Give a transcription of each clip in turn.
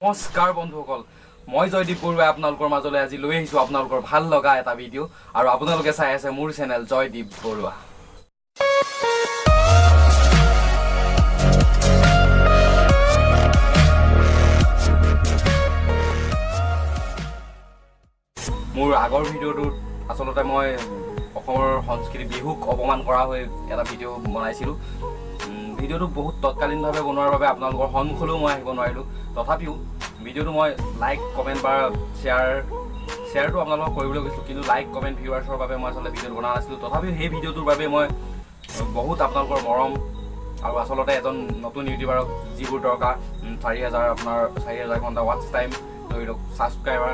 নমস্কাৰ বন্ধুসকল, মই জয়দীপ বৰুৱাই আপোনালোকৰ মাজলৈ আজি লৈ আহিছোঁ আপোনালোকৰ ভাল লগা এটা ভিডিঅ' আৰু আপোনালোকে চাই আছে মোৰ চেনেল জয়দীপ বৰুৱা। মোৰ আগৰ ভিডিঅ'টোত আচলতে মই অসমৰ সংস্কৃতি বিহুক অপমান কৰা হৈ এটা ভিডিঅ' বনাইছিলোঁ। ভিডিঅ'টো বহুত তৎকালীনভাৱে বনোৱাৰ বাবে আপোনালোকৰ সন্মুখলৈও মই আহিব নোৱাৰিলোঁ। তথাপিও ভিডিঅ'টো মই লাইক কমেণ্ট বা শ্বেয়াৰটো আপোনালোকক কৰিবলৈ গৈছিলোঁ, কিন্তু লাইক কমেণ্ট ভিউৱাৰ্ছৰ বাবে মই আচলতে ভিডিঅ'টো বনা নাছিলোঁ। তথাপিও সেই ভিডিঅ'টোৰ বাবে মই বহুত আপোনালোকৰ মৰম আৰু আচলতে এজন নতুন ইউটিউবাৰক যিবোৰ দৰকাৰ 4,000 ঘণ্টা ৱাটচ টাইম, ধৰি লওক ছাবস্ক্ৰাইবাৰ,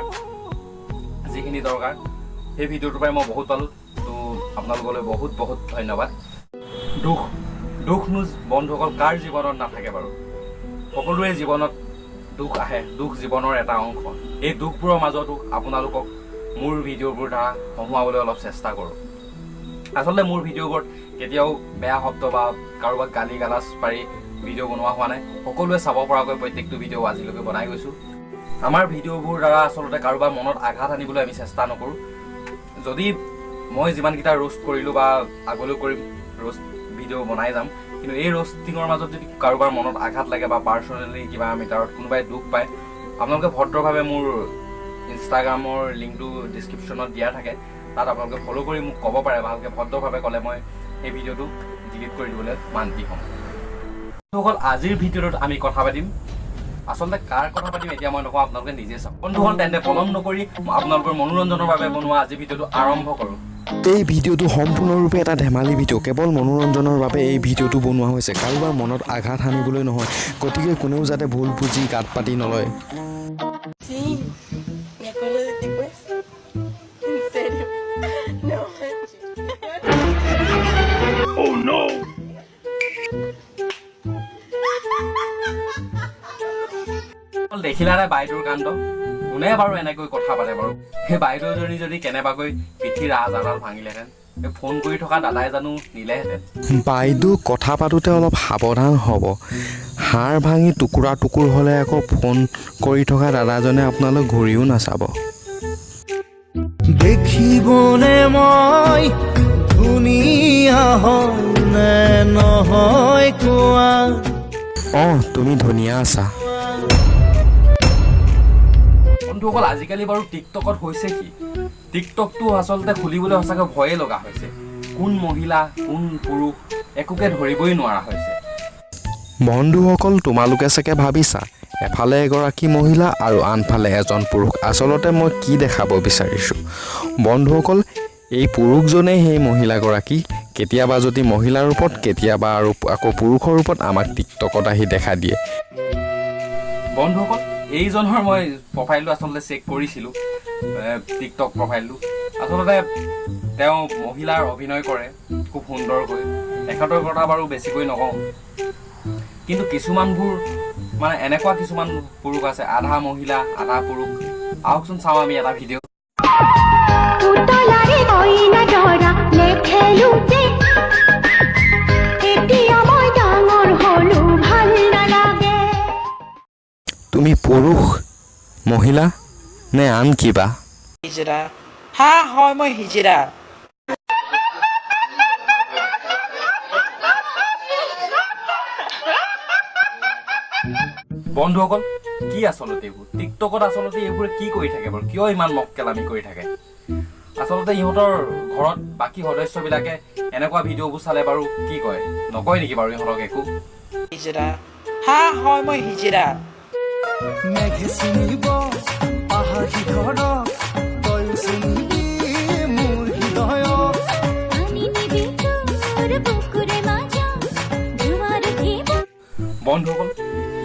যিখিনি দৰকাৰ সেই ভিডিঅ'টোৰ পৰাই মই বহুত পালোঁ। তো আপোনালোকলৈ বহুত বহুত ধন্যবাদ। দুখনো বন্ধুসকল কাৰ জীৱনত নাথাকে বাৰু? সকলোৰে জীৱনত দুখ আহে, দুখ জীৱনৰ এটা অংশ। এই দুখবোৰৰ মাজতো আপোনালোকক মোৰ ভিডিঅ'বোৰ দ্বাৰা হহুৱাবলৈ অলপ চেষ্টা কৰোঁ। আচলতে মোৰ ভিডিঅ'বোৰত কেতিয়াও বেয়া শব্দ বা কাৰোবাক গালি গালাজ পাৰি ভিডিঅ' বনোৱা হোৱা নাই। সকলোৱে চাব পৰাকৈ প্ৰত্যেকটো ভিডিঅ' আজিলৈকে বনাই গৈছোঁ। আমাৰ ভিডিঅ'বোৰ দ্বাৰা আচলতে কাৰোবাৰ মনত আঘাত আনিবলৈ আমি চেষ্টা নকৰোঁ। যদি মই যিমানকেইটা ৰোষ্ট কৰিলোঁ বা আগলৈ কৰিম ৰোষ্ট ভিডিঅ' বনাই যাম, কিন্তু এই ৰোষ্টিঙৰ মাজত যদি কাৰোবাৰ মনত আঘাত লাগে বা পাৰ্চনেলি কিবা মিটাৰত কোনোবাই দুখ পায়, আপোনালোকে ভদ্ৰভাৱে মোৰ ইনষ্টাগ্ৰামৰ লিংকটো ডিছক্ৰিপশ্যনত দিয়া থাকে, তাত আপোনালোকে ফ'ল' কৰি মোক ক'ব পাৰে। ভালকৈ ভদ্ৰভাৱে ক'লে মই সেই ভিডিঅ'টো ডিলিট কৰি দিবলৈ মান্তি হ'ম। বন্ধুসকল, আজিৰ ভিডিঅ'টোত আমি কথা পাতিম। আচলতে কাৰ কথা পাতিম এতিয়া মই নকওঁ, আপোনালোকে নিজে চাওক। বন্ধুসকল, তেন্তে পলম নকৰি আপোনালোকৰ মনোৰঞ্জনৰ বাবে বনোৱা আজি ভিডিঅ'টো আৰম্ভ কৰোঁ। এই ভিডিঅ'টো সম্পূৰ্ণৰূপে এটা ধেমালি ভিডিঅ'। কেৱল মনোৰঞ্জনৰ বাবে এই ভিডিঅ'টো বনোৱা হৈছে, কাৰোবাৰ মনত আঘাত সানিবলৈ নহয়। গতিকে কোনেও যাতে ভুল বুজি গাত পাতি নলয়। Sim, me acuerdo de ti pues. En serio. No manches. Oh no! দেখিলানে বাইদেউৰ কাণ্ড? কোনে বাৰু এনেকৈ কথা পাতে বাৰু? সেই বাইদেউজনী যদি কেনেবাকৈ পিঠিৰ আঁজাডাল ভাঙিলেহেঁতেন, ফোন কৰি থকা দাদাই জানো নিলেহেঁতেন? বাইদেউ কথা পাতোঁতে অলপ সাৱধান হ'ব। হাড় ভাঙি টুকুৰা টুকুৰ হ'লে আকৌ ফোন কৰি থকা দাদাজনে আপোনালৈ ঘূৰিও নাচাব। দেখিবনে মই ধুনীয়া হয়নে নহয় কোৱা? অঁ, তুমি ধুনীয়া আছা। বন্ধুসকল, আজিকালি বাৰু টিকটকত হৈছে কি? টিকটকটো আচলতে খুলিবলৈ সঁচাকৈ ভয়ে লগা হৈছে। কোন মহিলা কোন পুৰুষ একোকে ধৰিবই নোৱাৰা হৈছে। বন্ধুসকল, তোমালোকে চাগে ভাবিছা এফালে এগৰাকী মহিলা আৰু আনফালে এজন পুৰুষ। আচলতে মই কি দেখাব বিচাৰিছোঁ বন্ধুসকল, এই পুৰুষজনেই সেই মহিলাগৰাকী। কেতিয়াবা যদি মহিলাৰ ৰূপত, কেতিয়াবা আৰু আকৌ পুৰুষৰ ৰূপত আমাক টিকটকত আহি দেখা দিয়ে। বন্ধুসকল, এইজনৰ মই প্ৰফাইলটো আচলতে চেক কৰিছিলোঁ, টিকটক প্ৰফাইলটো। আচলতে তেওঁ মহিলাৰ অভিনয় কৰে খুব সুন্দৰকৈ। তেখেতৰ কথা বাৰু বেছিকৈ নকওঁ, কিন্তু কিছুমানবোৰ মানে এনেকুৱা কিছুমান পুৰুষ আছে, আধা মহিলা আধা পুৰুষ। আহকচোন চাওঁ আমি এটা ভিডিঅ'। তুমি পুৰুষ, মহিলা নে আন কিবা? Hijra. Ha, হয় মই হিজৰা। বন্ধুসকল, কি আচলতে এইবোৰ টিকটকত আচলতে এইবোৰে কি কৰি থাকে বাৰু? কিয় ইমান মক্কেলামি কৰি থাকে? আচলতে ইহঁতৰ ঘৰত বাকী সদস্যবিলাকে এনেকুৱা ভিডিঅ'বোৰ চালে বাৰু কি কয়? নকয় নেকি বাৰু ইহঁতক একো? হিজৰা। হা, হয় মই হিজৰা। মেঘে চিনিব পাহাৰ শিখৰক, তয়ো চিনিবি মোৰ হৃদয়ক। বন্ধুসকল,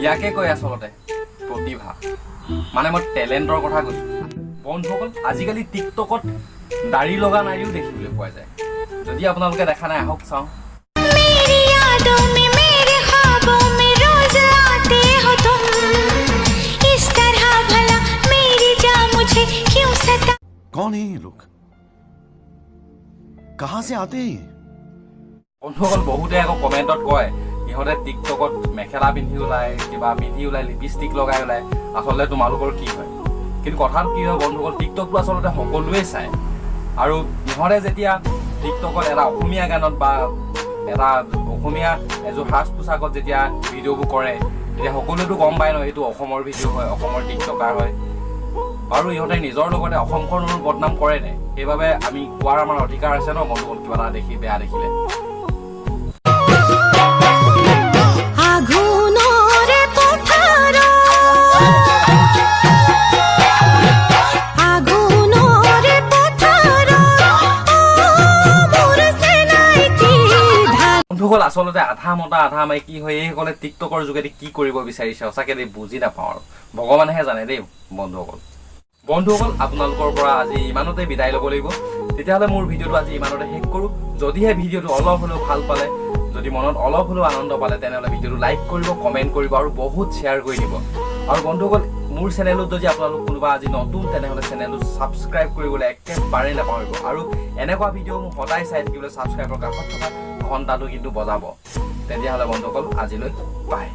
ইয়াকে কয় আচলতে প্ৰতিভা, মানে মই টেলেণ্টৰ কথা কৈছোঁ। বন্ধুসকল, আজিকালি টিকটকত দাড়ি লগা নাৰীও দেখিবলৈ পোৱা যায়। যদি আপোনালোকে দেখা নাই, আহক চাওঁ। कौन है ये लोग? कहाँ से आते हैं? বন্ধুসকল, বহুতে আকৌ কমেণ্টত কয় ইহঁতে টিকটকত মেখেলা পিন্ধি ওলাই, কিবা পিন্ধি ওলাই, লিপষ্টিক লগাই ওলাই, আচলতে তোমালোকৰ কি হয়? কিন্তু কথাটো কি হয় বন্ধুসকল, টিকটকটো আচলতে সকলোৱে চায়। আৰু ইহঁতে যেতিয়া টিকটকত এটা অসমীয়া গানত বা এটা অসমীয়া এযোৰ সাজ পোছাকত যেতিয়া ভিডিঅ'বোৰ কৰে, তেতিয়া সকলোৱেতো গম পায় ন এইটো অসমৰ ভিডিঅ' হয়, অসমৰ টিকটকাৰ হয়। আৰু ইহঁতে নিজৰ লগতে অসমখনৰো বদনাম কৰে নে? সেইবাবে আমি কোৱাৰ আমাৰ অধিকাৰ আছে ন বন্ধুসকল, কিবা এটা দেখি বেয়া দেখিলে। বন্ধুসকল আচলতে আধা মতা আধা মাইকী হৈ এইসকলে টিকটকৰ যোগেদি কি কৰিব বিচাৰিছে সঁচাকে দেই বুজি নাপাওঁ আৰু ভগৱানেহে জানে দেই বন্ধুসকল। আপোনালোকৰ পৰা আজি ইমানতে বিদায় ল'ব লাগিব। তেতিয়াহ'লে মোৰ ভিডিঅ'টো আজি ইমানতে শেষ কৰোঁ। যদিহে ভিডিঅ'টো অলপ হ'লেও ভাল পালে, যদি মনত অলপ হ'লেও আনন্দ পালে, তেনেহ'লে ভিডিঅ'টো লাইক কৰিব, কমেণ্ট কৰিব আৰু বহুত শ্বেয়াৰ কৰি দিব। আৰু বন্ধুসকল মোৰ চেনেলত যদি আপোনালোক কোনোবা আজি নতুন, তেনেহ'লে চেনেলটো ছাবস্ক্ৰাইব কৰিবলৈ একেবাৰে নাপাহৰিব। আৰু এনেকুৱা ভিডিঅ' মোক সদায় চাই থাকিবলৈ ছাবস্ক্ৰাইবৰ কাষত থকা ঘণ্টাটো কিন্তু বজাব। তেতিয়াহ'লে বন্ধুসকল আজিলৈ বাই।